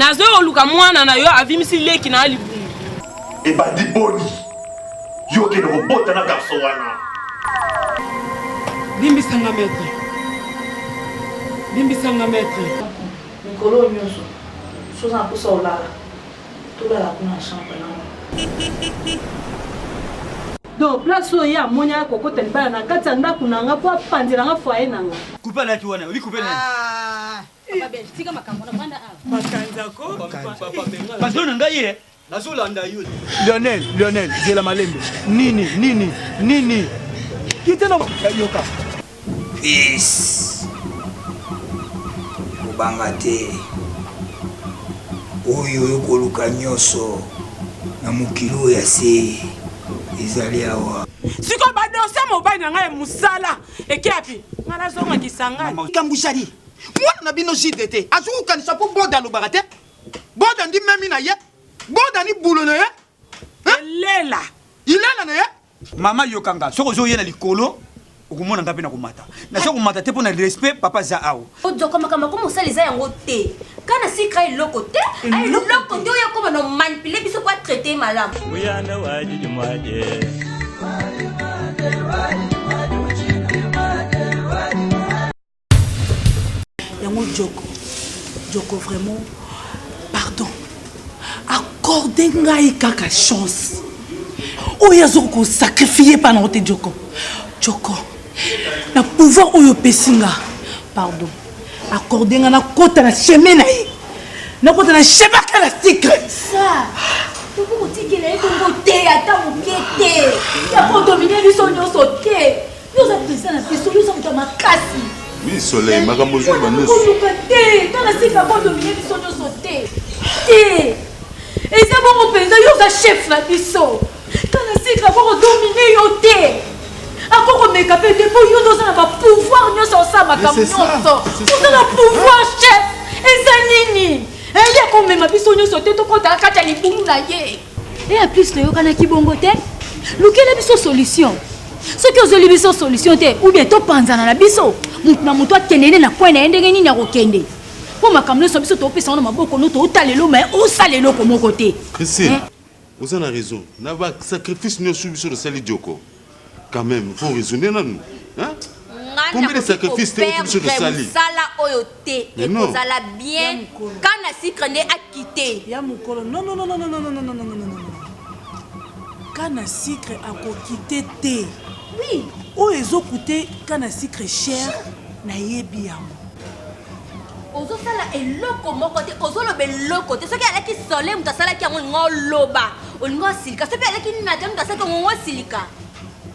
nazo oluka mwana na yo avimisi leki na ali e bandi boni yo ke no bota na garçon wana bimbisanga maître Nikolo nyoso soza kusa olala tolala kuna chambre na donc place oyo ya monya kokota libala na kati ya ndako na nga po apanzela nga foyer na nga couper la kiwana oui couper la tika makambo na banda awa makanzako parce que ngai nazolanda yo Lionel zela malembe nini kitena yoka peace kubanga te oyo yokoluka nyonso na mokilo ya se ezali awa siko badose mobali na ngai musala ekiapi ngana zonga kisanga kambushari mwana na bino jidete azukukanisa po boda alobaka te boda ndi memi na ye boda ni bulo na ye ilela na ye mama yokanga soko ozoye na likolo okomona nga mpe na komata nazo komata te mpo na respect papa za awa ojoko makambo ko mosala eza yango te kana sikra eloko te eloko te oyo akoma na manipule biso po atraite malamu muyana wajiji mwaje yango Joko vraiment pardon accordez ngai kaka chance oyo azoko sacrifier pendant te Joko na pouvoir oyo pesinga pardon accordez nga na kota na chemin na ye na kota na chebaka na secret ça pour tikela etongo te ata moke te ya kondomine biso nyonso te yoza pesa na biso yoza kuta makasi oui soleil makambo zo banoso koluka te tala sika kondomine biso nyonso te eza bongo mpenza yoza chef na biso tala sika kodomine yo te akoko meka pe te po yo doza na pouvoir nyonso osala makambo nyonso oza na pouvoir chef eza nini ye komema biso nyonso te tokotala kati ya libulu na ye e en plus toyokanaki bongo te lukele biso solution soki ozoli biso solution te ou bien topanzana na biso mutu na moto akende na kwe na ye ndenge nini akokende mpo makambo nyonso biso topesa na maboko no tootala eloko me osala eloko moko te Christine oza na raison na ba sacrifice nyonso biso tosali Joko quand même faut raisonner non hein combien de sacrifices tu as fait sali sala oyo te ekozala bien kana sikre nde akite ya mokolo non kana sikre akokite te oui oyo ezokute kana sikre cher na yebi yango ozosala eloko moko te ozoloba eloko te soki alaki soleil moto asalaki yango olinga oloba olinga osilika soki alaki nina te moto asalaki yango osilika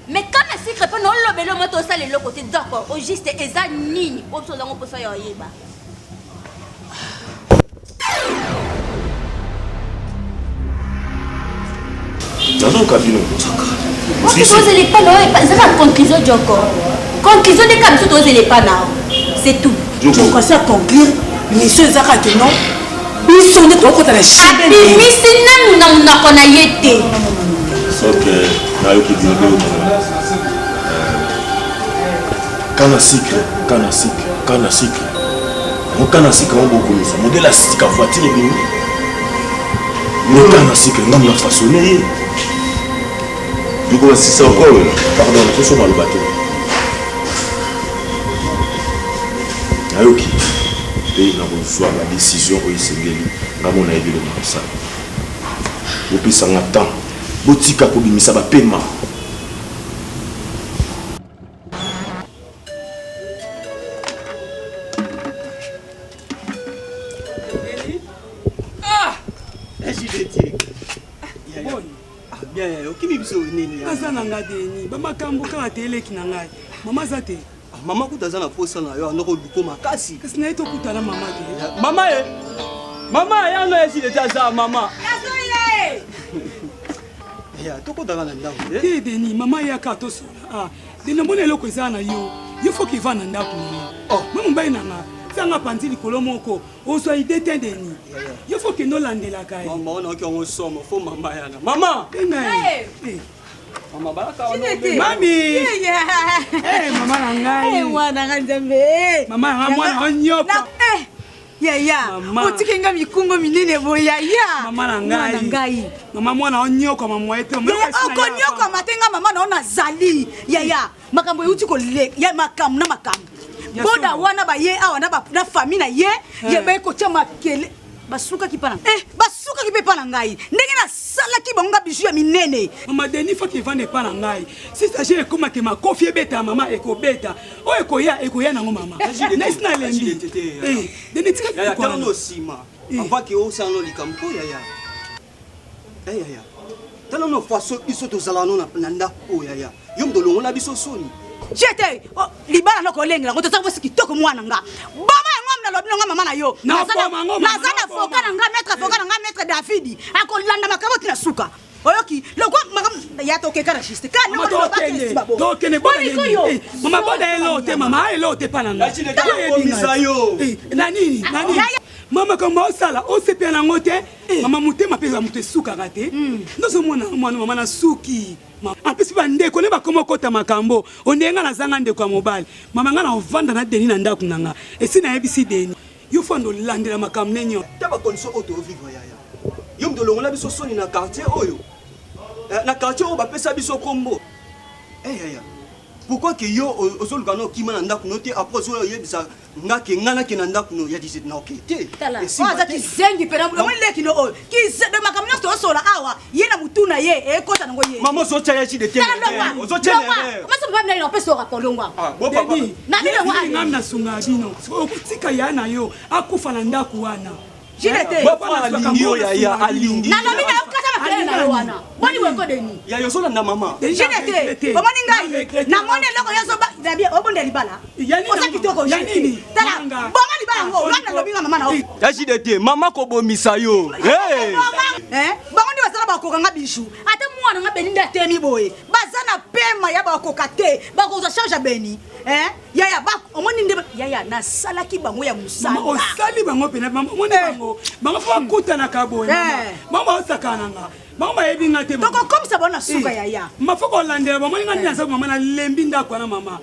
mais quand na sikre mpe na olobela omo to osala eloko te d'accord o juste eza nini po biso ozango mposa ya oyeba nazoka bino tozelepa na ezaka conclusion Joko conclusion nde ka biso tozelepa nao c'est tout kasi aconclure mission ezaka ke non biso nde tokota na abimisi nanu na monako na ye te ok nayoki bino kana sikre mokana sikre obokomisa modele asitika voitire bino mokana sikre ngamna façonne ye duko basisa encore pardon toso maloba te nayoki mpe nakozwa ba décision oyo esengeli ngamona yebi eloko nakosala bopesanga temps botika kobimisa bapema aza na nga deni bamakambo kaka te eleki na ngai mama aza te mama kuta aza na posa na yo andoko luko makasi kasi na ye tokutana mama te mama yano esile te aza mama tokotaka na ndako te deni mama yaka tosola deni namoni eloko eza na yo fo kiva na ndako na yo me mobali na nga zanga panzi likolo moko ozwa ide te deni yo fo kende olandelaka ye mama wana oki yango somo fo mama yana mama mama balaka mami mama na ngai mwana nga nzambe mama nga mwana onyoka Yaya, otikenga mikungo minene boya ya. Mama na ngai. Mama mwana onyoka mama ete. Okonyoka matenga mama na ona zali. Yaya, makambo yuti ko le, ya makam na makam. Boda wana ba ye awa na famille na ye, ye ba ko tia makele. Basuka kipana. Basuka kipepa na ngai. Ndenge na sala ki bonga bisu ya minene. Mama Deni fa ki vande pa na ngai. Si ça j'ai comme que ma confie beta mama eko beta. O eko ya na mama. Na isna lembi. Deni tika ya tano sima. Avant que o sano likampo ya. Ya. Tano no faso biso to zala no na nda o ya. Yom do longo na biso soni. Jete, libala no kolengela ngo tsa bosi kitoko mwana nga. Bama ngomna lobi nga mama na yo. Nazana foka na nga maître David. Akolanda makaboti na suka. Oyoki, lokwa makam ya toke kana shiste. Kana no babo. Tokene boni. Mama boda elote mama elote pana nga. Nani? Mama kama osala osepe na ngote. Mama mutema pesa mute suka kate. Nozo mwana mama na suki. Apesi bandeko ne bakoma kota makambo ondenga na zanga ndeko ya mobali mama nga na ovanda na Deni na ndaku nanga esi na yebisi Deni yo fondo landela makambo nenyo taba konso auto vivre yaya yo mdolongo la biso soni na quartier oyo na quartier oyo bapesa biso kombo yaya pourquoi que yo ozoluka no kima na ndaku no te après zo yebisa ngake ngana ke na ndaku no ya dise na okete oza kizengi pera mo leki no oyo ki de makambo to sola awa ye na mutuna ye e kota ngo ye mama zo chaya chi de te ozo chele masa baba na pesa rapport longwa na ni ngam na sunga bino okutika ya na yo akufa na ndaku wana Jilete papa alingi ya alingi na lobi na ukata makale na yo wana boni weko Deni ya yo sola na mama Jilete omoni ngai na mone loko yoso ba dabia obonde libala osa kitoko yani tala bonga libala ngo ngana lobi nga mama na o ya Jilete mama ko bomisa yo bongo ndi basala bakoka nga bishu ate mwana nga Beni nda temi boye bazana pema ya bakoka te bakoza charge Beni yaya ba omoni ndebe yaya na sala ki bango ya musala mama osali bango pena mama omoni bango fa kutana ka boye mama osakana nga mama yebi nga te toko comme ça bona suka yaya mafoko landela mama nga ndi nsa mama na lembi ndako na mama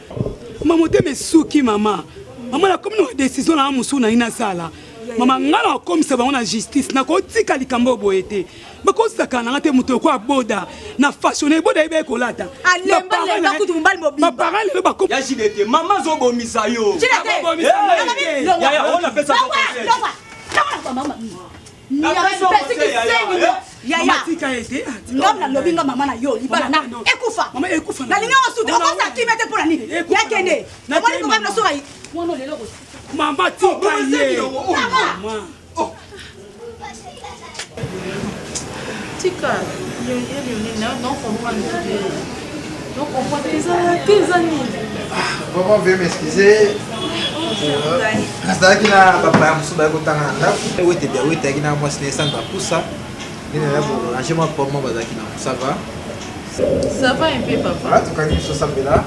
mama te mesuki mama na comme no décision na musu na ina sala mama ngala comme ça bango na justice na ko tika likambo boyete bako sakana ngate muto ko boda na fashion boda ebe ko lata alemba kutu mbali mobimba parole le bako ya Jilete mama zo bomisa yo ya on a fait ça mama ngam lobi nga mama na yo libala na ekufa mama ekufa na linga osu to kosa kimete pona nini yakende na moni ko ngam no soka wono lelo ko mama tika ye mama tika yo non tes amis vraiment veuillez m'excuser nazalaki na papa ya mosusu bayaki kotanga na ndako weteyaki na mwasi na esanga pusa ndenge ya borange mwa poma bazalaki na ça va un peu papa voilà tokani biso sambela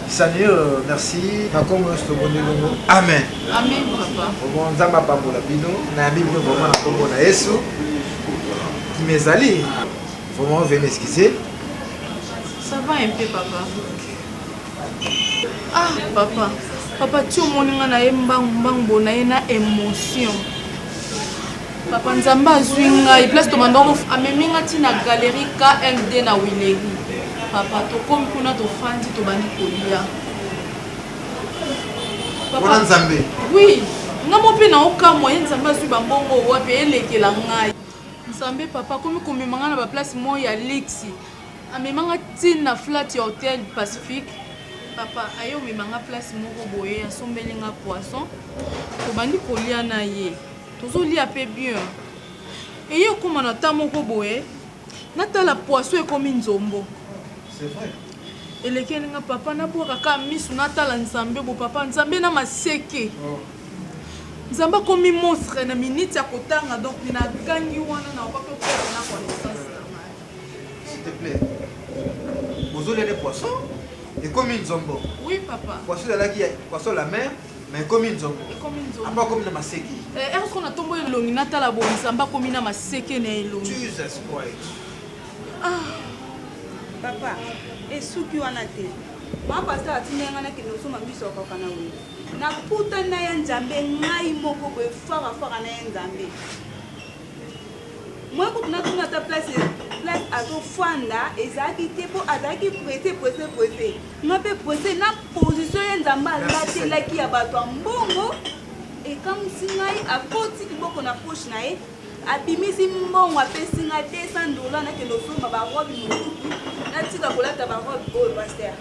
kisani merci na kombo nyonso tobondi longo amen papa bon nzambe apambola bino nayambi bino vraiment na kombo na yesu kimi ezali vraiment veuillez m'excuser ça va un peu papa papa tu omoni nga na ye mbangu na ye na émotion papa nzambe azwi ngai place tomandoko amemi nga ntina galerie KLD na Wileri papa tokomi kuna tofandi tobandi kolia wana nzambe oui nga mo mpe naokamwa ye nzambe azwi bambongo wapi elekela ngai nzambe papa komi komema nga na baplace mo ya lixi amemanga ntina flat ya hotel Pacifique papa aye omemanga place moko boye asombeli nga poisson tobandi kolia na ye tozolia pe bien eye okóma na ta moko boye natala poisson ekomi nzombo elekeli nga papa nabwaka kaka misu natala nzambe bo papa nzambe na maseke nzambe akomi monstre na minute ya kotanga donc nagangi wana na okape okota na connaissance na ngai s'il te plaît bozolia les poissons et comme une zombo. Oui, papa. Poisson de la qui est poisson la mer, mais comme une zombo. Pas comme une maseki. Est-ce qu'on a tombé le longinata la bonne samba comme une maseki ne longi. Jesus Christ. Ah. Papa, et sous qui on a été. ma pasteur atinenga na kino soma biso kaka na we na puta na ya nzambe ngai moko boye fara na ya nzambe moi kuna ta place azofanda ezalaki te mpo azalaki presse nga mpe presse na position ya nzambe alatelaki ya bato ya mbongo ekamwisi ngai akoti liboko na poshe na ye abimisi mbongo apesi nga $200 nakende osomba barobe mosusu natika kolata barobe oyo paster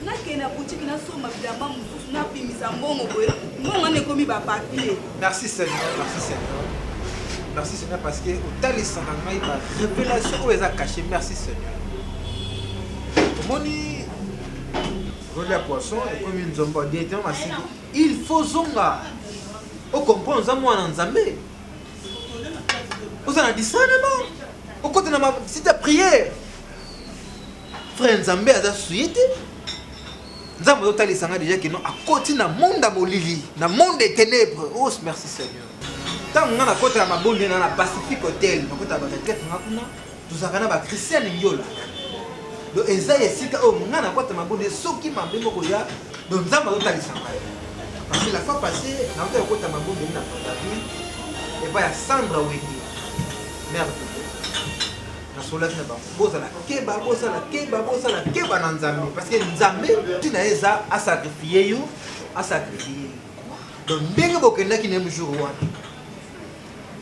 nakende na boutique nasomba bilamba mosusu napimisa mbongo boye mbongo wana ekomi bapapie. Merci Seigneur, merci Seigneur. Merci Seigneur parce que au talisanga ngai ba révélation oyo eza caché. Merci Seigneur. Omoni rôle ya poisson ekomi nzombo directement masiki. Il faut zonga. O comprendre za mwana nzambe. Oza na discernement. O côté na si ta prière. Frère nzambe aza suite. Nzambe o talisanga déjà que non a côté na monde molili, na monde des ténèbres. Oh merci Seigneur. Tant nga na kota ya mabonde na Pacific Hotel na kota ba retraite nga kuna tuzakana ba Christian Ngiola do eza esika o nga na kota mabonde soki mambe moko ya do nzamba do talisanga parce que la fois passée na kota mabonde na David et ba ya Sandra Wendy merde na sola na ba boza la keba na nzambe parce que nzambe tina eza a sacrifier you donc ndenge bokenda ki nem jour wana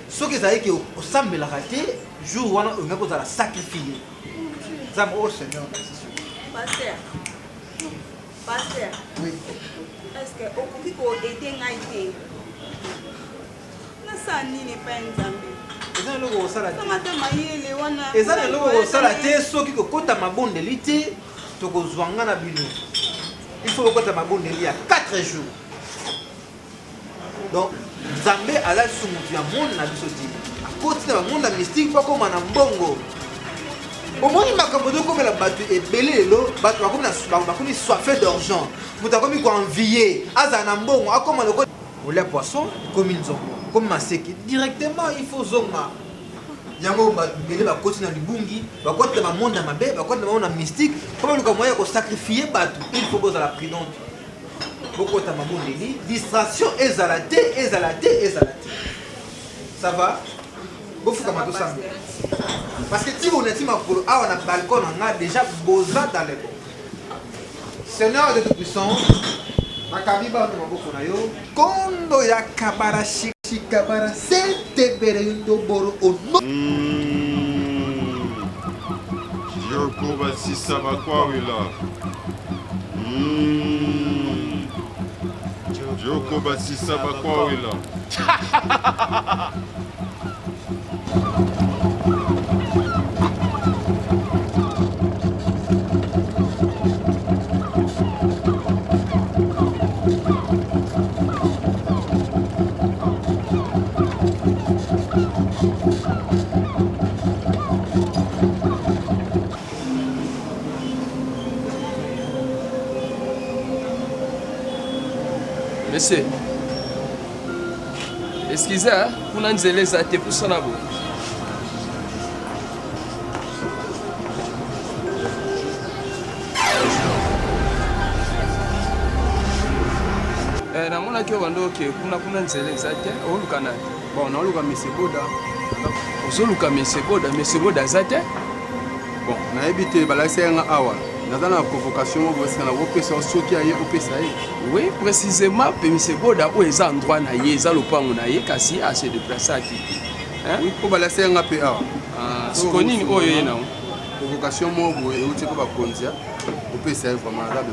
ce qui est que au samedi la raté jour où on a besoin de sacrifier. Ça oh Seigneur. Pasteur. Oui. Est-ce que au coup pour aider ngaïté? Na ça ni pas nzambe. Eza loko osala te. Kama te mayele wana. Eza loko osala te soki ko kota mabonde lité to ko zwanga na bino. Il faut kota mabonde li à 4 jours. Donc Nzambe ala sumutu ya monde na biso ti akoti na monde mystique pa koma na mbongo omoni makambo de komela bato ebele lelo bato bakomi soifé d'argent mutu akomi koenvier aza na mbongo akoma loko olia poisson komi nzongo komi maseki directement il faut zonga yango bele bakoti na libungi bakoti na monde mabe bakoti na monde mystique po baluka moya ko sacrifier bato il faut boza la prudence. Beaucoup de mamondeli, distraction, ezalate. Ça va? Beaucoup de mamondeli. Parce que si vous êtes sur un balcon, on a déjà besoin dans les bons. Seigneur de Tout-Puissant, Makabiba, Kondo ya kabara shikabara, Sente yundo boro ono. Yoko basisa bakwa wila. Yoko basisa bakwa wila. Monsieur, excusez, vous n'avez pas les athées pour son abou. Na mona ki wando ke kuna nzele zate olukana bon na oluka meseboda ozoluka meseboda zate bon na ebite balasenga awa nazana convocation boska na opesa soki aye opesa ye oui précisément pe meseboda o eza endroit na ye eza lopango na ye kasi a se déplacer aki hein ko balasenga pe awa skonini oyo ye na convocation mo boye uti ko bakonzia opesa ye vraiment là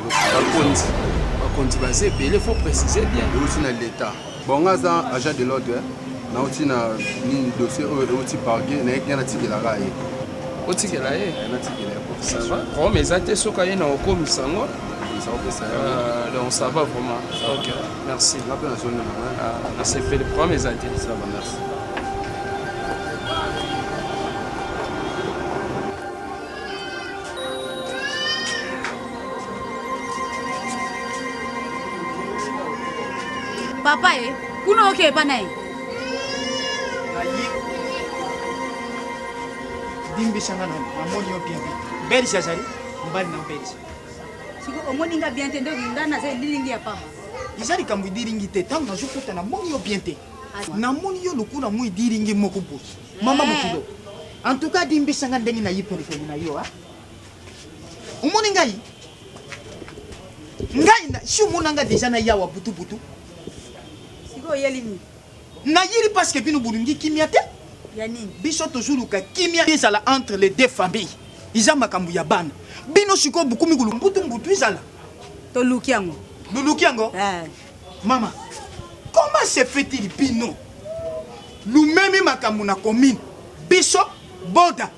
bakonzi basé belé faut préciser bien aussi na l'état bon ngaza agent de l'ordre na uti na ni dossier uti parquet na yana tikela raye otikela ye na tikela ça va bon mais até soka ye na okomisa ngo donc ça va vraiment OK merci merci fait le premier até ça va merci. Papa kuna oke pa naye dimbi shanga na moni yo bien berja jali mbali na berja Au moins, il a bien entendu que il a pas. Déjà, il a dit que tant que je suis là, je bien entendu. Na moni yo lokula mu diringi moko boss. Mama mokilo. En tout cas dimbi sanga ndengi na yipere ko na yo ha. Umoni ngai. Ngai na shumuna nga déjà na yawa butu butu. Siko yelimi. Na yiri parce que bino bulungi kimia te. Yani biso toujours ka kimia izala entre les deux familles. Iza makambu ya bana. Bino siko buku mikulu mbutu izala. To lukiango. Lukiango? Mama. Comment se fait-il bino? Nous-mêmes makambu na commune. Biso boda.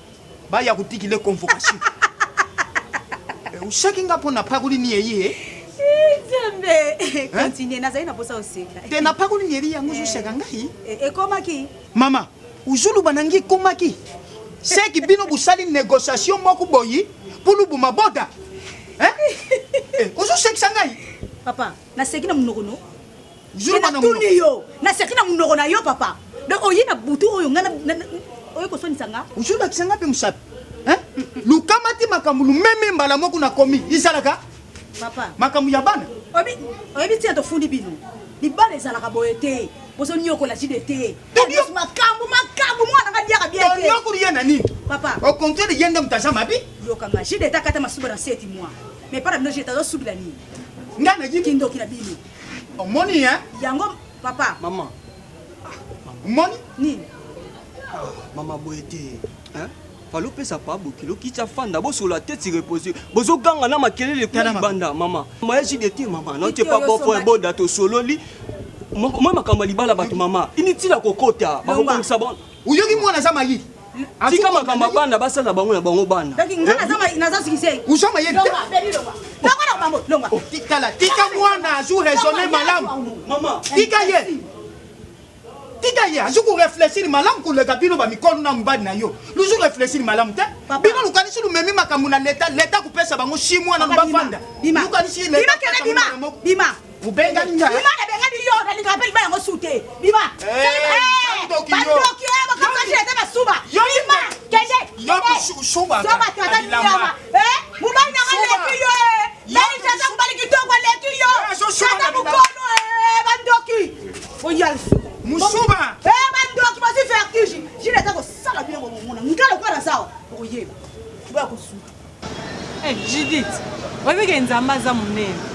Ba ya kutiki le convocation. Ushakinga pona paguli ni yeye. Jambe. Continue na zaina posa oseka. Te na paguli ni yeye yango ushaka ngai. E komaki? Mama, uzulu banangi komaki. C'est que bino busali négociation moko boyi pour nous buma boda. Hein? Ozo sekisa ngai. Papa, na seki na munokono. Uzulu na tuni yo. Na seki na munoko na yo papa. Donc oyi na butu oyo ngana oyo ko soni sanga. Uzulu akisanga pe musapi. Hein? Lukamati makamulu meme mbala moko na komi. Isalaka? Papa. Makamu ya bana. Obi tia to fundi bino. Ni bana ezalaka boyete. Boso nyoko la JDT. Makambu mwana ngadiaka bien. To nyoko riena nini? Papa. Au contraire yende mutazama bi? Yokanga JDT kata masuba na 7 mois. Mais para bino jeta zo subila nini? Ngana jiki ndo kila bino. Omoni hein? Yango papa. Maman. Omoni? Nini? Maman boyete. Hein? Falo pesa pa bokilo kicha fanda boso la tête reposer. Bozo ganga na makelele ko banda mama. Maya JDT mama. Na te pa bo fo boda to sololi. Moi makamba libala bato mama. Initila kokota. Ba ko sabon. Uyoki mwana zama yi. Tika makamba banda basala bango na bango banda. Donc ngana zama naza sikise. Usoma yedi. Longa mambo, longa. Tika mwana azu raisonner malamu. Mama. Tika ye. Tika ye azu ko réfléchir malamu ko le kabino ba mikolo na mbadi na yo. Luzu réfléchir malamu te. Bino lukanisi lu memi makamu na leta ko pesa bango 6 mois na bafanda. Lukanisi le. Bima. Ubenga ninga. Bima na benga ni yo na linga ba yango sute. Bima. Bandoki bakaka jete basuba. Bima. Kende. Yo suba. Suba tata ni yama. Mubana ngale yo. Bani tata kubali kitoko letu yo. Tata mukono bandoki. Oyal. Musuba. Bandoki basi faire kiji. Jina tako sala bien ko mona. Ngalo kwa sawa. Oye. Ba ko su. Judith. Wabike nzamba za munene.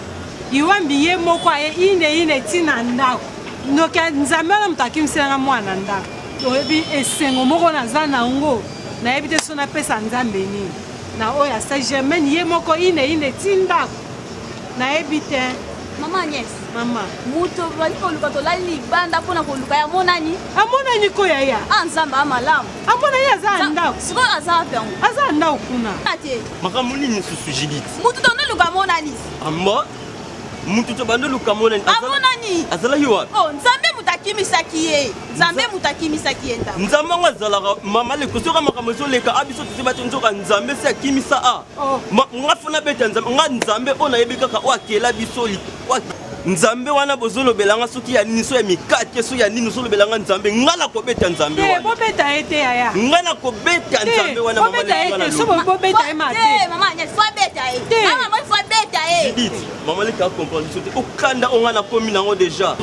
Iwambi ye moko aye ine tina ndako. Noka nzambe na mutakimisela mwana ndako. Oyebi esengo moko na za na ngo. Na yebi te sona pesa nzambe ni. Na oya sa Germaine ye moko ine tindako. Na yebi te. Mama Agnès. Mama. Muto bani ko luka to lali banda pona ko luka ya monani. Amonani ko ya ya. Anzamba amalamu. Amonani aza ndako. Siko aza pengo. Aza ndako kuna. Ate. Makamuni ni susu Judith. Muto to luka monani. Amba. Mutu to bando luka monani. Amonani. Azala yiwa. Oh, nzambe mutakimisaki ye. Nzambe mutakimisaki ye nda. Nzambe ngazala mama le kosoka makamoso leka abiso tse nzoka nzambe se akimisa a. Ngafuna beta nzambe nzambe ona yebika ka wakela bisoli. Nzambe wana bozolo belanga soki ya niso ya mikate so ya nini solo belanga nzambe ngala ko beta nzambe wana. Bo beta ete ya. Ngala ko beta nzambe wana mama le ngala. So bo beta e mate. Mama Agnès faut beta e. Mama moi faut beta e. Judith, mama le ka comprendre sote okanda onga komi nango déjà.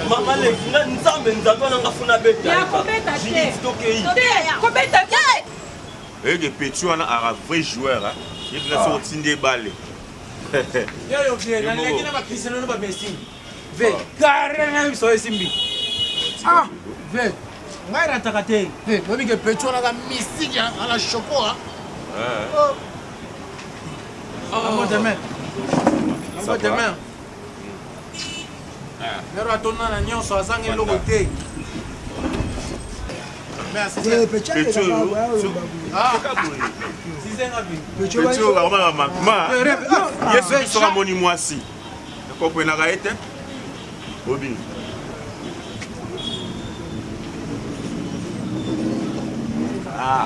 Mama le nzambe wana ngafuna beta. Ya ko beta te. Judith tokei. Ko beta te. Que Pétu a un vrai joueur, hein. Il a sorti des balles. Yo viens, na ngina ba Cristiano ba Messi. Ve, carrément so esimbi. Ah, ve. Ngai rataka te. Ve, bobi ke Pétu na ka mystique à la chocolat. Ah, moi demain. Moi demain. Lero atona na nyonso azangi logo te. Merci. Pétu. Ah. Pétu vraiment ma. Yesu sera moni mwasi. Comprenez la été? Obi. Ah.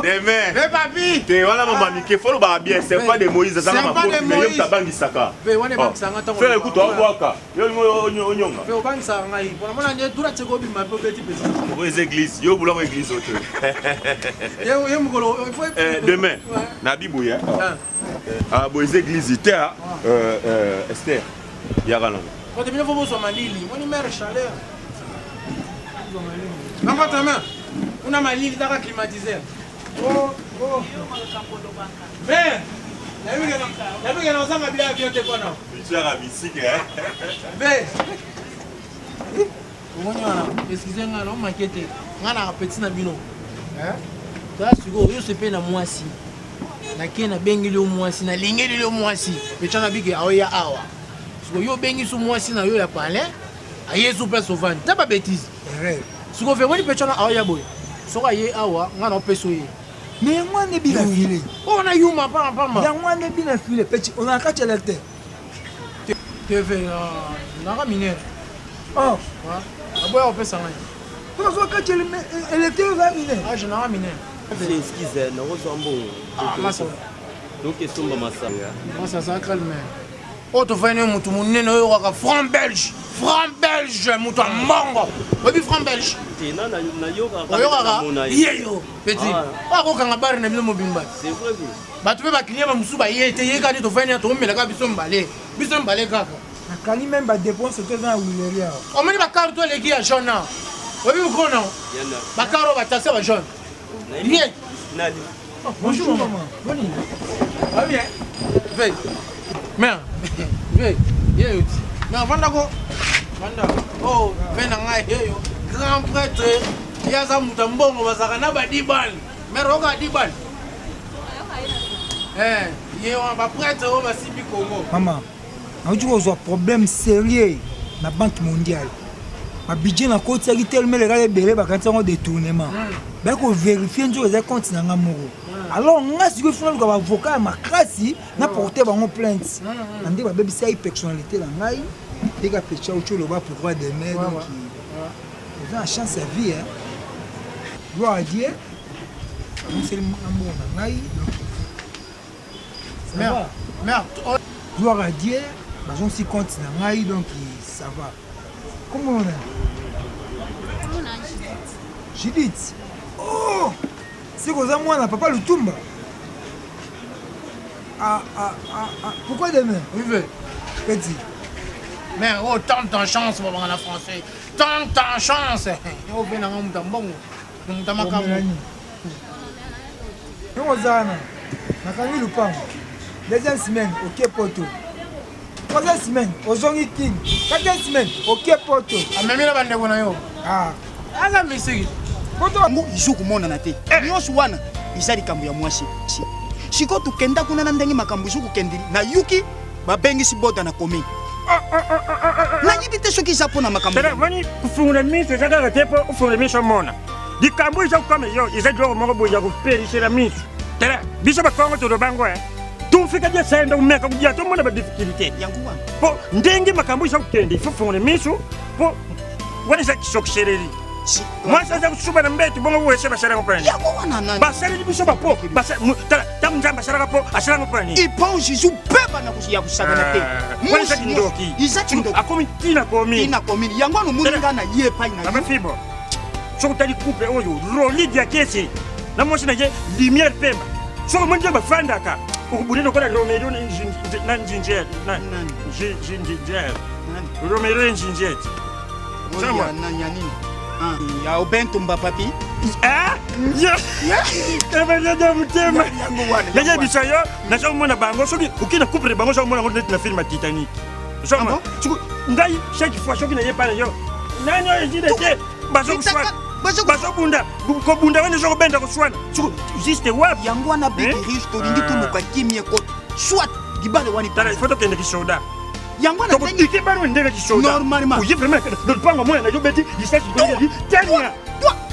Demain. Mais papi. Te wana mama mike folo ba bien, c'est pas de Moïse, ça ma pote, mais yom tabangi saka. Ve wana bangisanga tango. Fais écoute wa waka. Yo onyonga. Ve bangisanga ngai. Pona mona nye dura tseko bi ma petit petit. Aux églises, yo boulon église autre. Yo mukolo, Demain, na bibuya. Ah bo église te Esther. Ya galanga. Quand tu viens voir mon malili, mon mère chaleur. Non pas ta main. On a malili dans climatiseur. Oh. Mais la vie que nous sommes bien bien te connaît. Tu as la musique hein. Mais excusez-moi, on m'inquiète. On a petit na bino. Hein? Ça sugo, yo se pe na mwasi. Na ke na bengeli o mwasi na lingeli le mwasi. Pechana bige aoya awa. Yo bengi su mwasi na yo ya pale ayesu pe sovani ta ba bêtise suko fe woni pechona awa boy soka ye awa ngana opeso ye mais moi ne bina file on a yuma pa ya moi ne bina file petit on a kache l'électeur te fe na ka mineur oh aboya opesa ngai to so kache l'électeur va mineur ah je na mineur excuse na rozambo masa donc esomba masa masa ça calme. Oh, tu fais un mouton, franc belge, mouton mongo. Oui, franc belge. Petit. Ah, quand on a barré, on a mobimba. C'est vrai. Bah, tu peux pas crier, mais Moussouba, il était hier quand tu fais un tour, mais la cabine balai. Bisson balai, kaka. Quand il même dépense, c'est dans l'ouïe. On met ma carte, les gars, jaune. Oui, vous connaissez. Ma carte, va tasser la jaune. Bien. Bonjour, maman. Bonjour. Va bien. Veille. Mère, mais Vandako, oh, Venangai, grand prêtre, Yaza Mutambongo, Bazarana Badiban, Meroga Diban. Il y a un prêtre au Massibi Congo. Maman, on a un problème sérieux dans la Banque mondiale. Ma budget na côté c'est tellement les gars belé ba quand on détournement. Ben ko vérifier njo les comptes na ngamoro. Alors nga si ko fona ko avocat ma krasi na porter bango plainte. Andi ba bébé c'est personnalité la ngai. Dès péché au chulo ba pourquoi des mères qui ils ont la chance à vie hein. Gloire à Dieu. C'est le amour na ngai. Merde. Gloire à Dieu. Ba jon si compte na ngai donc ça va. Comment on est? Judith. Oh! C'est que ça, moi, n'a pas le Toumba. Pourquoi demain? Oui, petit. Mais oh, tant de chance, pour parler français. Tant de chance. Oh, ben, on m'a bon. On m'a bon. Non, Zana. Nakani Lupango. Deuxième semaine, ok, poto. Troisième semaine, au Zongi King. Quatrième semaine, ok, poto. Ah, mais la bande de yo. Ah. Ah, la musique. Poto, izu kumona na te. Nyonso wana, izali kambo ya mwasi. Siko tukenda kuna na ndengi makambo izu kukendili. Na yuki, babengisi boda na komi. Na yibi te soki zapo na makambo. Tere, wani kufungula miso, zaka tepo, ufungula miso mona. Di kambo iza kukame yo, iza joko moko buja kuperi la miso. Tere, biso bakongo todo bango tumfika dia senda umeka kujia to mona ba difficulté yangu wana po ndengi makambo isa kutende ifufungule miso po wani za kisokishereri mwasa za kusuba na mbeti bongo wese basara ngopani yangu wana nani basara biso bapo basara tamu nzamba basara po asara ngopani ipo jisu peba na kusia kusaka na te wani za kindoki izaki ndoki akomi tina komi yangu wana mulinga na ye pa ina abafibo sokutali coupe oyo roli dia kesi na moshi na je lumière pemba soko monje bafanda ka ukubulino kola Romero na njinjeri Romero njinjeri sama nanya nini ya obento mba papi ya ya mutema ya bisayo na so mona bango soki ukina couple bango so mona ngo na film Titanic so ma ngai chaque fois soki na yepa na yo nani yo njide te baso kuswa baso bunda ko bunda wani so benda ko swana juste wapi yango wana big riche to lingi to luka kimie ko soit dibale wani tala photo kende kisoda yango na tengi ke baro ndenge kisoda normalement uyi vraiment de pango moya na yo beti isachi ko yi tanya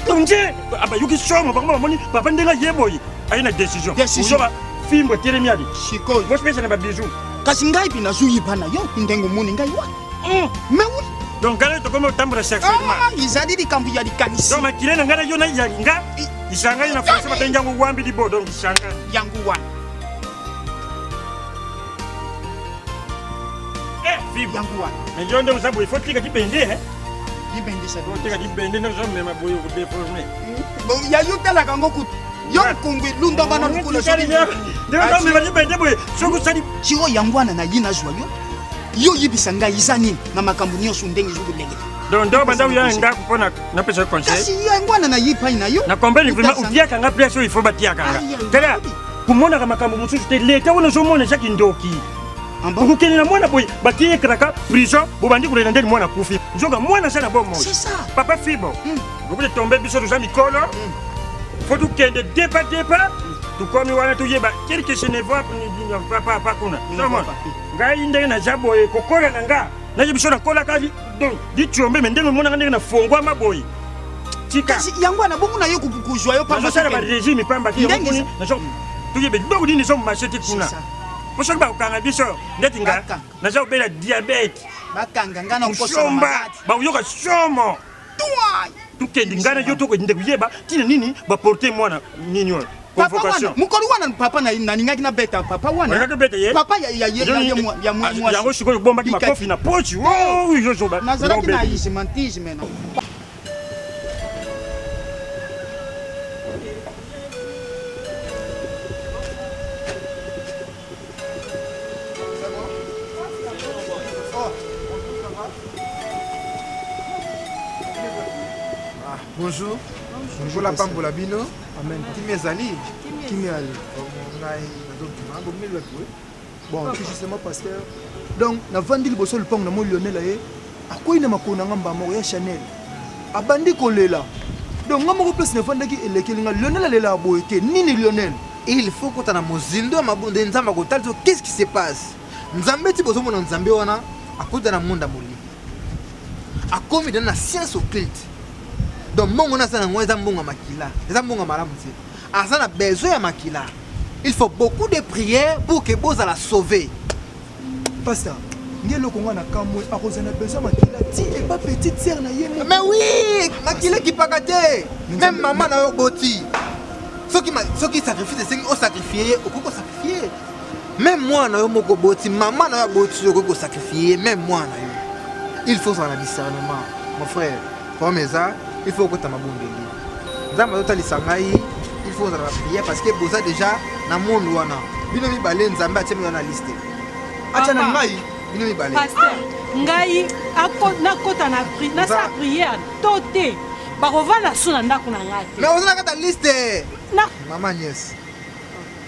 tonje aba yuki shomo bango moni papa ndenga yeboyi aina decision usoba fimbo teremiali shiko mo spesa na ba bijou kasi ngai bina zuyi bana yo ndengo moni ngai wa mais oui donc ngana tokoma otambula sexuellement izali likambo ya likanisi donc makile na ngana yo na yalinga isanga ina fasi batenga yango wambi libo donc isanga yango wana vive yango wana mais yo ndo usabu il faut tika kipende kipende sa faut tika kipende na zo mema boyo ko deformer bon ya yo tala kango ku yo kongwe lunda bana lukula so ndio mema kipende boyo so ko sali chiro yango wana na yina jwa yo yibisa ngai izani na makambo nyonso ndenge zokudenge donc banda uya nda kupona na pesa conseil kasi yango wana na yipa ina yo na comprendre vraiment udiaka nga pression il faut batia kanga tala kumona kama makambo mususu te leta wona zo mona chaki ndoki ukukeni na mwana boy batie kraka prison bobandi kulela ndeni mwana kufi njoga mwana sana bomo c'est ça papa fibo vous tomber biso za mikolo faut tout kende dépa tukomi wana tuyeba quelque chose ne va pas kuna non ngai ndenge na jabo e kokola na nga na jibiso na kola kali donc dichombe mendenge mona ndenge na fongwa maboy tika kasi yango na bongo na yo kukujwa yo pamba ça ba régime pamba ki ngoni na so tuyebe dogo dini so machete kuna poso ba ukanga biso ndeti nga na za obela diabete bakanga ngana ukosa ba uyoka somo tukendi ngana yo toko ndenge kuyeba tina nini ba porter mwana nini yo convocation mukolo wana papa na ningaki na beta papa wana papa ya mwa yango shiko bomba ki makofi na pochi oh yo zo ba nazaraki na ismantisme na Bonjour. Bonjour la pambola bino. Amen. Kimi ezali. Kimi ali. Ngai nazokima bo milo tu. Bon, tout justement pasteur. Donc na vandi liboso lupango na mo Lionel aye. Akoyi na makona ngamba moko ya Chanel. Abandi kolela. Donc ngamba ko place na vandaki elekelinga Lionel alela boyete. Nini Lionel? Il faut que tu na mozindo mabonde nzamba ko talzo qu'est-ce qui se passe? Nzambe ti bozo mona nzambe wana akoda na monde amoli. Akomi dans la science occulte. Donc mon on a ça ngwa zambonga makila. Zambonga malamu ti. Azana besoin ya makila. Il faut beaucoup de prières pour que Boza la sauver. Pasteur, ngelo konga na kamwe akozana besoin makila ti et pas petite sœur na yemo. Mais oui, makila qui pakate. Même maman na yo boti. Ceux qui sacrifient c'est au sacrifier, au koko sacrifier. Même moi na yo moko boti, maman na yo boti au koko sacrifier, même moi na yo. Il faut un discernement, mon frère. Comme ça, il faut que tu m'abondes. Dans ma totale sangai, il faut la prière parce que Boza déjà na monde wana. Bino mi balé nzambe atemi na liste. Acha na ngai, bino mi balé. Pasteur, ngai na kota na sa prière toté. Bakovana suna ndako na ngai. Mais on a ta liste. Na maman nièce.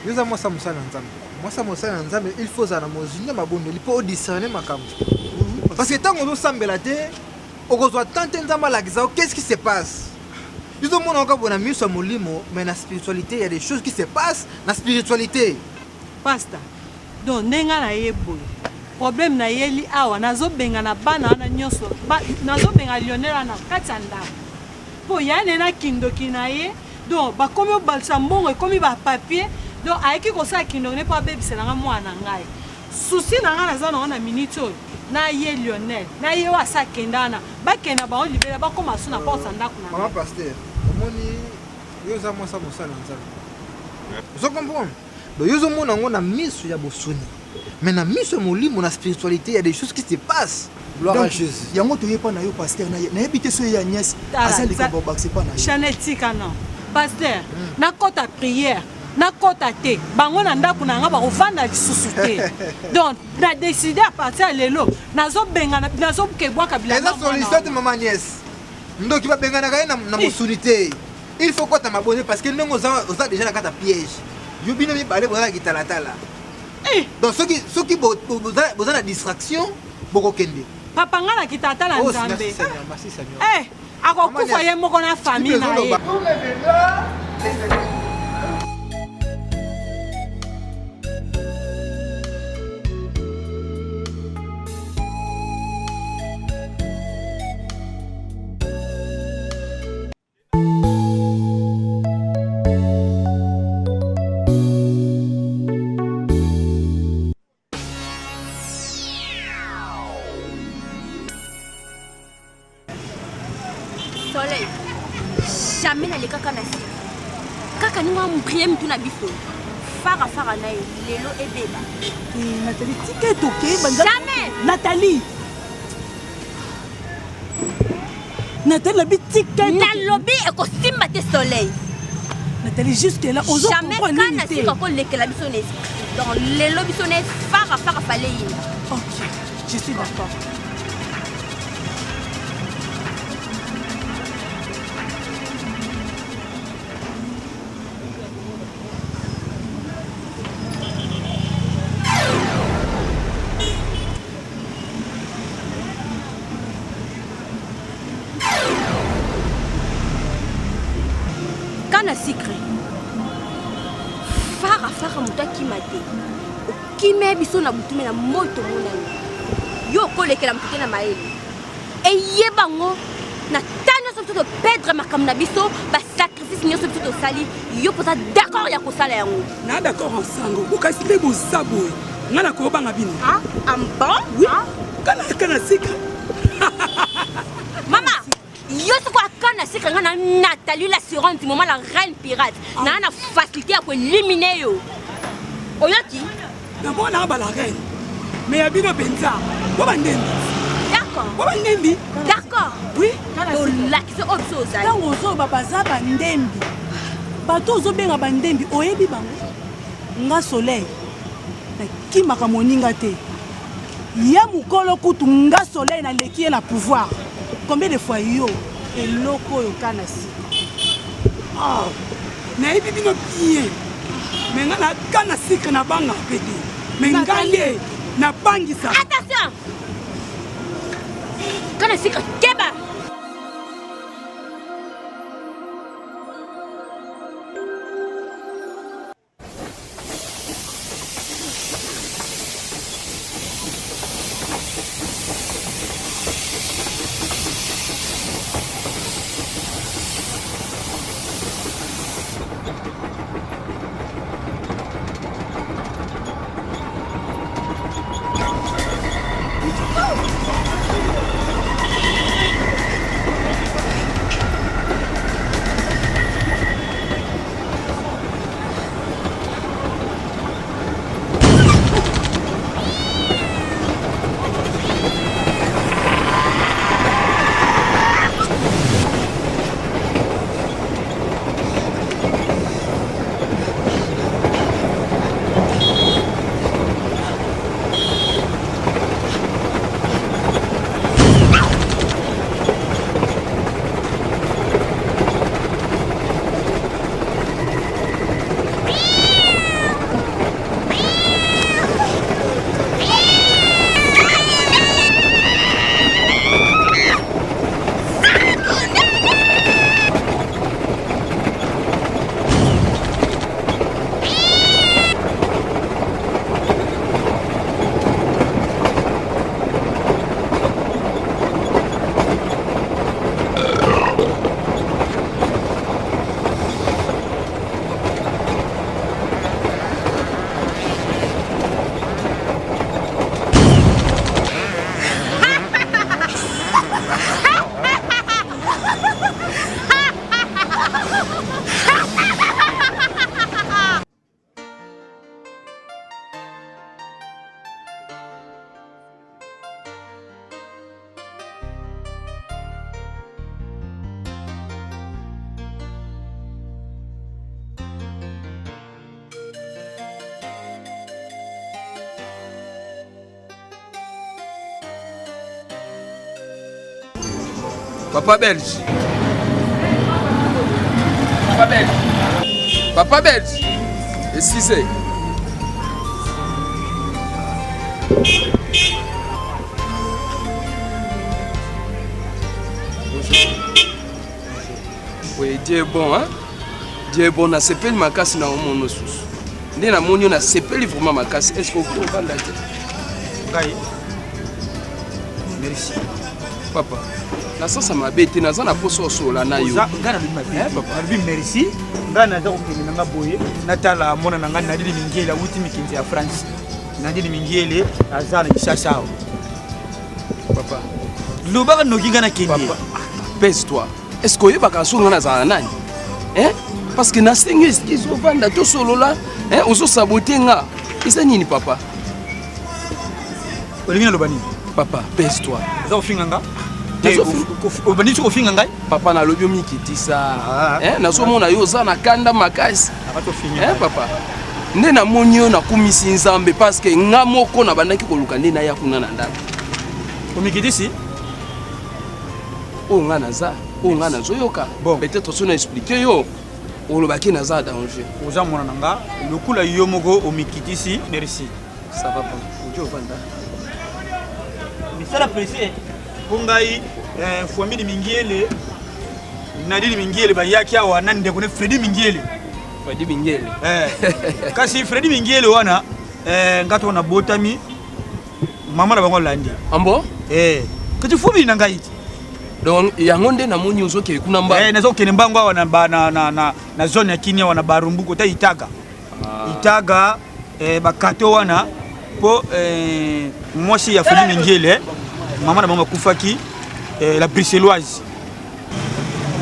Yoza moi ça musala nzambe. Moi ça musala nzambe, il faut za na mozinga mabonde, il faut discerner makambo. Parce que tant qu'on doit sambela te, on doit tenter nzamba la giza, qu'est-ce qui se passe? Ils ont mon encore bon ami sur molimo, mais dans la spiritualité, il y a des choses qui se passent dans la spiritualité. Pasteur. Donc nenga na yebo. Problème na yeli awa nazo benga na bana na nyoso. Nazo benga Lionel na katanda. Po yana na kindo kinaye. Donc ba komi balsa mbongo komi ba papier. Donc aiki ko sa kindo ne pa bebisa na mwana ngai. Souci na nga naza na minute na ye Lionel. Na ye wa sa kendana. Ba kenda ba libera ba koma suna porte ndako na. Maman pasteur, omoni yoza moi ça mosala nzambe. Vous comprenez? Donc yozo mona ngona miso ya bosuni. Mais na miso molimo na spiritualité, il y a des choses qui se passent. Gloire à Jésus. Yango to yepa na yo pasteur na yebite so ya nièce azali ka bobakse pa na yo. Chanel tika non. Pasteur, na kota prière, na kota te, bango na ndako na nga ba kovanda lisusu te. Donc, na décidé à partir lelo, nazo benga nazo kebwa kabila. Eza solution de maman nièce. Ndoki ba benga na kai na mosunité. Il faut que tu m'abonnes parce que nous on déjà la piège. Yo bino mi balé boza kitala tala. Donc ceux qui boza la distraction boko kende. Papa nga na kitata la nzambe. Merci Seigneur. Akokufa ye moko na famille na ye. prier mutuna biso. Fara na lelo ebeba. Nathalie, ticket ok, jamais. Nathalie, la bitique. Na lobby et costume de soleil. Nathalie, jusque là, on jamais quand na si kako lekela biso ne. Dans lelo biso ne fara fallait. Ok, je suis d'accord. Kana secret. Fara muta kimate. Kime biso na butume na moto monana. Yo kolekela mutute na maeli. Eye bango na tanya soto to perdre makam na biso ba sacrifice nyoso to sali. Yo posa d'accord ya kosala yango. Na d'accord ensango. Okasi te bosabo. Ngana ko banga bino. Ah, bon? Oui. Kana secret. Maman, yo ce quoi kana secret ngana Nathalie l'assurance du moment la reine pirate. Na na facilité à ko éliminer yo. Oyaki? Na bona ba la reine. Mais abino penza. Boba ndembi. D'accord. Boba ndembi. D'accord. Oui. To lakise opso za. Tango ozo babaza bandembi. Bato ozo benga bandembi oyebi bango. Nga soleil. Na kimaka moninga te. Ya mukolo kutu nga soleil na leki na pouvoir. Combien de fois yo eloko yo kana si. Ah. Na yebi bino bien. Mais ngana kana secret na banga pete. Mais ngale na bangisa. Attention. Kana secret keba. Papa belge. Papa belge. Papa belge. Excusez. Oui, Dieu est bon, hein? Dieu est bon, on a sepeli ma casse dans mon nos sous. Ndé na moni on a sepeli vraiment ma casse. Est-ce que vous pouvez vendre la tête? Merci. Papa. Na sasa mabete naza na poso sola na yo. Ngana papa. Merci. Ngana za kokende nga boye. Natala mona na ngana ndili mingele uti mikinzi ya France. Ndili mingele azana kishasha. Papa. Lobaka noki ngana kende. Papa. Pèse-toi. Est-ce que tu vas casser nani? Hein? parce que nasengi excuse ovanda tosolola ozosabote nga eza nini papa olingi naloba nini papa pese-toi eza kofinga nga obandisi kofinga ngai papa nalobi omikitisa nazomona yo oza na kanda makasi papa nde namoni yo nakumisi nzambe parce que nga moko nabandaki koluka nde naya kuna na ndako omikitisi oyo nga naza oyo nga nazoyoka peut-être so na explike yo olobaki naza danger oza mwana na nga lokula yo moko omikitisi merci ça va pas ojo ovanda misala presse mpo ngai fuamidi mingiele nadini mingiele bayaki awa na ndeko ne fredi mingiele Fredi Mingiele kasi Fredi Mingiele wana ngato na botami mama na bango landi ambo kati fubi na ngai donc yango nde namoni ozoke kuna mba nazo kene mbango awa na zone ya Kinia wana Barumbu kota Itaga Itaga bakato wana po mwasi ya Fredi Mingiele mama na bango kufaki la bruxelloise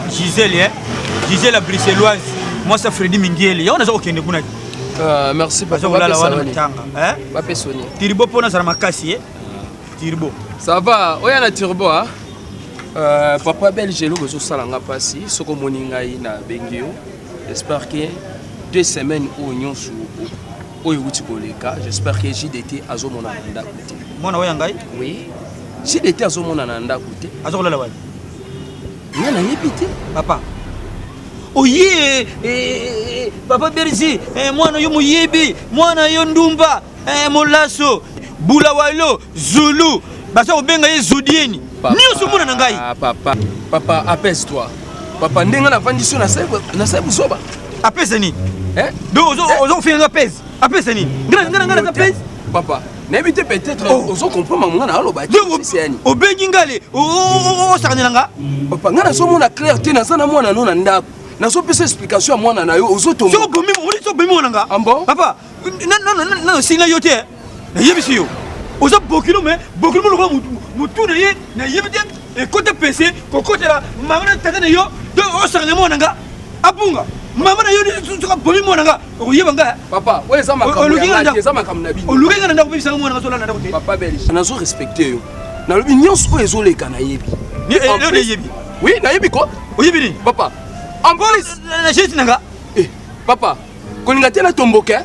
Gisèle la bruxelloise moi ça Fredi Mingiele ya nazo kende kuna merci papa ba pesoni Tirbo pona za makasi Tirbo ça va oya na Tirbo papa belge lo zo salanga pasi soko moningai na bengio j'espère que 2 semaines au nyonso oyo uti koleka j'espère que JDT azomona nda kuti mona oya ngai oui JDT azomona na nda kuti azokolela wali ngana yebite papa oye papa Berzi mwana yo muyebi mwana yo ndumba molaso bulawalo zulu basa obenga ye zudieni nyuso muna na ngai papa apaise-toi papa ndenga na vandisio na sabu soba apaise ni do ozo finga apaise ni ngana apaise papa n'habite peut-être ozo comprendre mwana aloba yani obengi ngale o sakanelanga papa ngana so mona clarté na sana mwana no na ndako nazo pesa explication ya mwana na yo ozotomba so bomi mwana nga ambo papa na singa yo te na yebisi yo ozo bokilo lokwa mutu na ye na yebite e côté PC ko côté la mama na tata na yo do osanga mwana nga apunga mama na yo ni soka bomi mwana nga oyeba nga papa we za makamna bino olukinga na ndako bisa mwana nga so la na ndako te papa belge nazo respecter yo na lobi nyonso oyo ezoleka na yebi ni na yebi oui na yebi ko oyebi ni papa en police na jeti nanga papa kolinga te na tomboke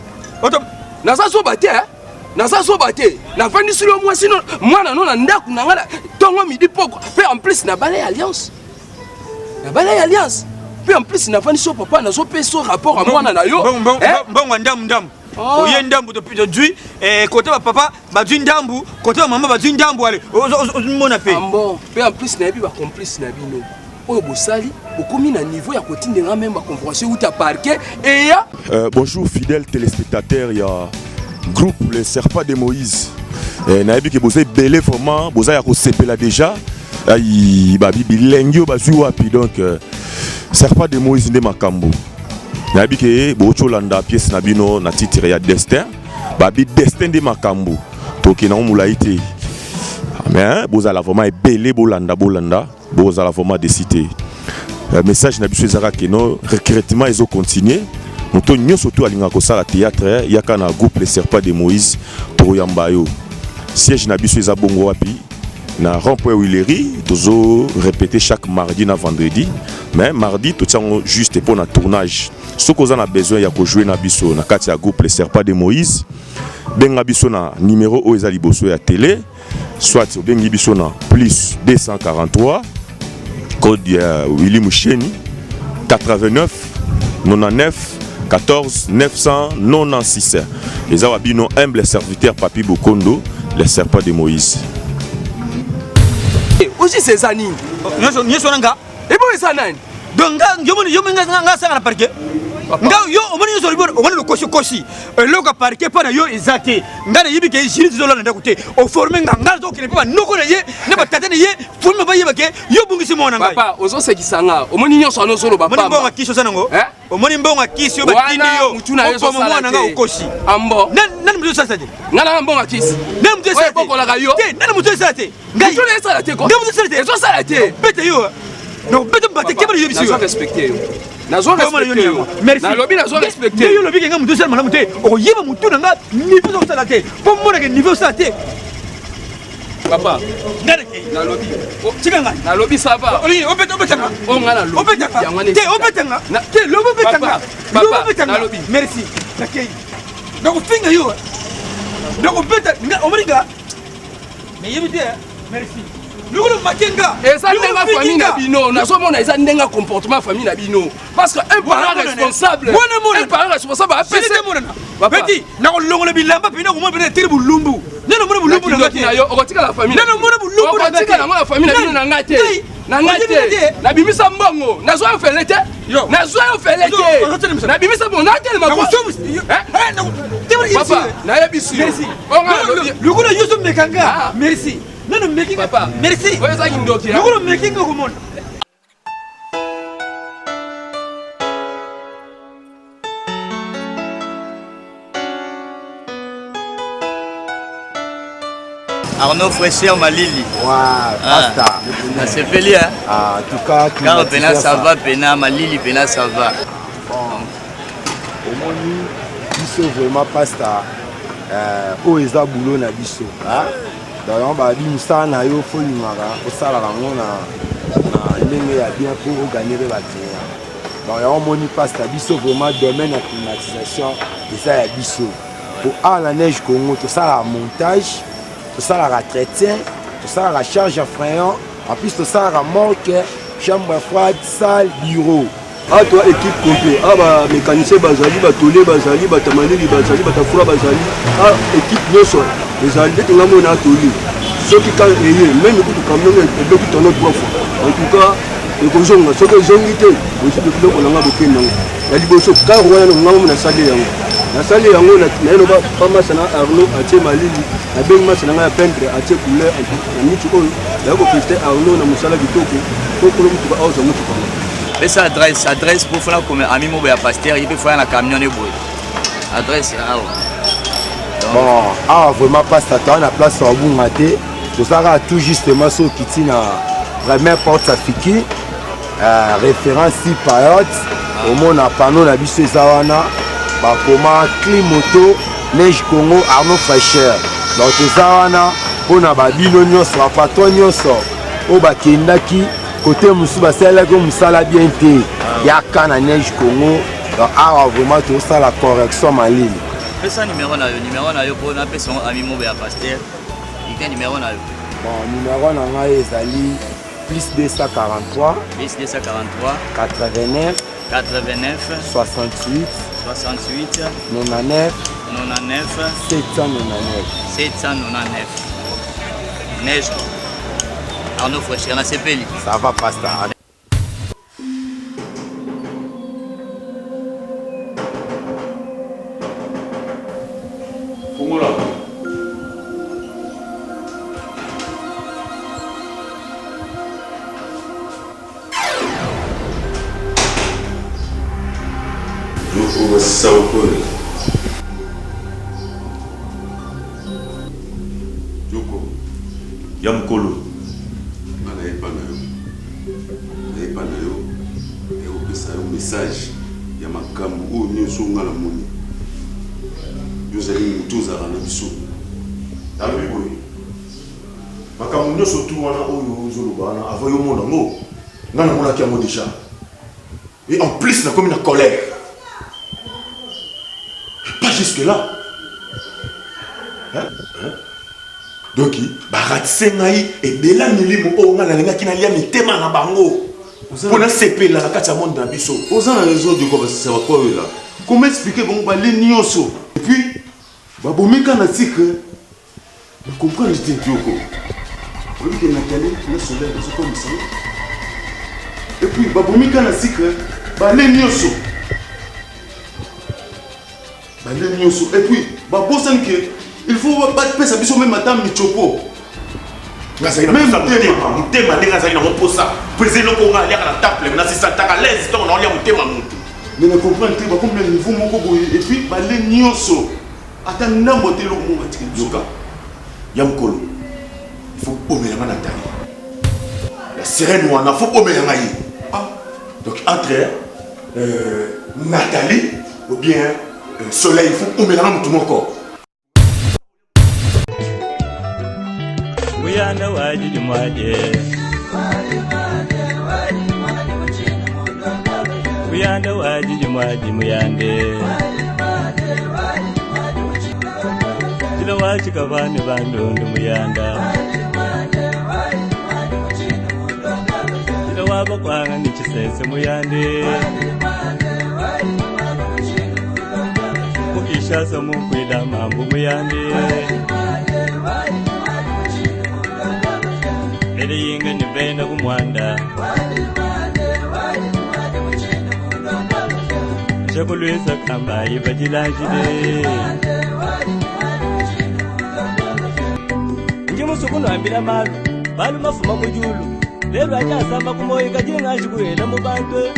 naza soba te nafandisi yo mwasi mwana no na ndako na ngala tongo midi poko pe en plus na bale alliance pe en plus nafandisi yo papa nazo peso rapport a mwana na yo mbongo ndamu oye ndambu to pito dui côté ba papa ba dui ndambu côté ba maman ba dui ndambu ale mona pe bon pe en plus na yebi ba complice na bino oyo bosali bokomi na niveau ya kotindenga même ba convention ou ta parquet et ya bonjour fidèles téléspectateurs, il y a groupe les Serpents de Moïse nayebi ke boza belé vraiment boza ya kosepela déjà ai ba bibilengio bazwi wapi donc Serpents de Moïse nde makambo nayebi ke bocholanda pièce na bino na titre ya destin babi destin nde makambo toke na omula ite mais bozala vraiment ebele bolanda bozala vraiment de cité message na biso ezaka keno recrutement ezo continuer moto nyonso to alinga kosala théâtre yaka na groupe les Serpents de Moïse toyamba yo siège na biso eza bongo wapi na rond-point Willery tozo répéter chaque mardi na vendredi mais mardi to tiango juste pour na tournage soko za na besoin ya ko jouer na biso na kati ya groupe les Serpents de Moïse benga biso na numéro o eza liboso ya télé soit bengi biso na plus 243 code ya Willy Moucheni 89 99 14 996 les awabino humble serviteur Papi Bokondo les Serpents de Moïse aussi c'est ça nini nyeso nanga ebo esa nani donc nga sanga na parquet nga yo omoni nyeso libo omoni koshi eloko parquet pana yo ezate nga na yibi ke jiri zola na ndako te o former nga zo kene pa noko na ye ne batata na ye former ba yeba ke yo bungisi mona nga papa ozo sekisanga omoni nyoso ano solo papa omoni mbonga kiso sanango omoni mbonga kiso yo batindi yo mutuna yo mona nga okoshi ambo nani muzo sasa te ngana mbonga kisi nani muzo sasa te bokola ka yo te nani muzo sasa te ngai muzo sasa te ko nani muzo sasa te ezo sala te pete yo donc beta mbate ke bali yebiso nazo respecter yo nazo respecter yo merci nalobi nazo respecter yo lobi kenga mutu sala malamu te okoyeba mutu na nga niveau so sala te po mona ke niveau sala te papa ngaleke nalobi tika ngai nalobi ça va oli obetanga o ngana lo obetanga te obetanga te lobo betanga papa nalobi merci nakei donc finga yo donc obeta omoringa mais yebi te merci lukulu makenga eza ndenga famille na bino nazomona eza ndenga comportement famille na bino parce que un parent responsable un parent responsable apese beti nakolongola bilamba pena komona pena tiri bulumbu neno mona bulumbu na ngati yo okotika la famille neno mona bulumbu na ngati okotika na famille na bino na ngati na ngati na bimisa mbongo nazwa yo fele te nazwa yo fele te na bimisa mbongo na tele mako papa na yebisi merci lukulu yusuf mekanga merci neno making papa merci oyo ezaki ndoki lukulu making okomona Arnaud Fraîcheur Malili. Ouais, pasta. C'est peli, hein? En tout cas, car Pena ça va, Pena Malili, Pena ça va. Bon. Au moins, biso vraiment pasta. Oh, ils ont boulot na biso. D'ailleurs, bah, bimsa na yo folingara, au salaire na ndenge ya bien pour gagner les bâtiments. Donc, on moni pasta biso vraiment domaine de climatisation et ça ya biso. Pour à la neige Congo, tout ça la montage. Tout ça la entretien, tout ça la charge à frein, en plus tout ça la remorque, chambre froide, salle, bureau. Ah toi équipe complète, ah bah mécanicien bazali, batolé bazali, batamaneli bazali, batafura bazali, ah équipe nyonso, bazali, dès que l'on a tolé, ceux qui quand même écoute camion et beaucoup de notre fois. En tout cas, les conjoncts, ceux qui ont été, aussi de plus on a beaucoup de la liboso, car on a un salé. nasali yango nayeloba pamasana Arnaud atie malili nabengi masana ngai ya peintre atie couleur na mitu oyo naye kofeste Arnaud na mosala kitoko pokolo mutuka aoza mutuka pesa adresse po fona comme ami mobo ya pasteur ye mpe foya na camion ne boye adresse awa bon awa vraiment pasta toa na place ya obunga te tozalaka tout justement so okiti na première porte afiki référence si payote omona pano na biso eza wana bakoma Climoto Neige Congo Arnaud Fraîcheur donc toza wana mpona babino nyonso bapatron nyonso oyo bakendaki kote mosusu basalelaki mosala bien te yaka na Neige Congo donc awa vraiment tozosala correction malili pesa numéro na yo mpo napesa ami mobo ya pasteur ite numéro na yo bon numéro na ngai ezali plus 243 89 68 99 799 Neige Arnaud Fraîcheur na sepeli ça va pasta Fungola Saukole Joko Yamkolo nayepa na yo ekopesa yo message ya makambo oyo nyonso nga na moni yozali moto ozala na biso nalobi boye makambo nyonso tu wana oyo ozoloba wana avant yo mona ngo nga namonaki yango déjà et en plus nakomi na colère. Pas jusque-là. Donc, baratise ngai ebela milimo oyo nga nalingaki nalia mitema na bango mpona sepela na kati ya monde na biso. Oza na raison de quoi basisa bakwa oyo la. Comment expliquer bango bale nyonso? Et puis, babomika na tika na comprendre te Dioko. Oyo ke nakali na solaire de ce comme ça. Et puis, babomika na tika bale nyonso. Et puis, il faut battre ça même madame Michopo. Même Moutema, président Congo a l'air à la table, mais c'est ça, à l'aise, on a l'air Moutema. Mais ne comprendre pas combien de niveau mon gogo et puis balé nyonso. Attends, n'a moté le mot à Yoka. Yamkolo. Il faut pommer la manatari. La sirène wana faut pas mettre ngai. Donc entre Nathalie ou bien Soleil faut pas mettre tout mon corps. Muyanda waji jumwaje Muyanda waji jumwaji muyande Jila wachi kabani bandundu muyanda Jila waba kwanga nichisese muyande Mukishasa mukwila mambu muyande Yinga nivenda kumwanda Shakulwisa kamba ibajilajile Njimusukuno ambila malu Balu mafuma kujulu Lelu ajasamba kumoika jenga shikuela mubantu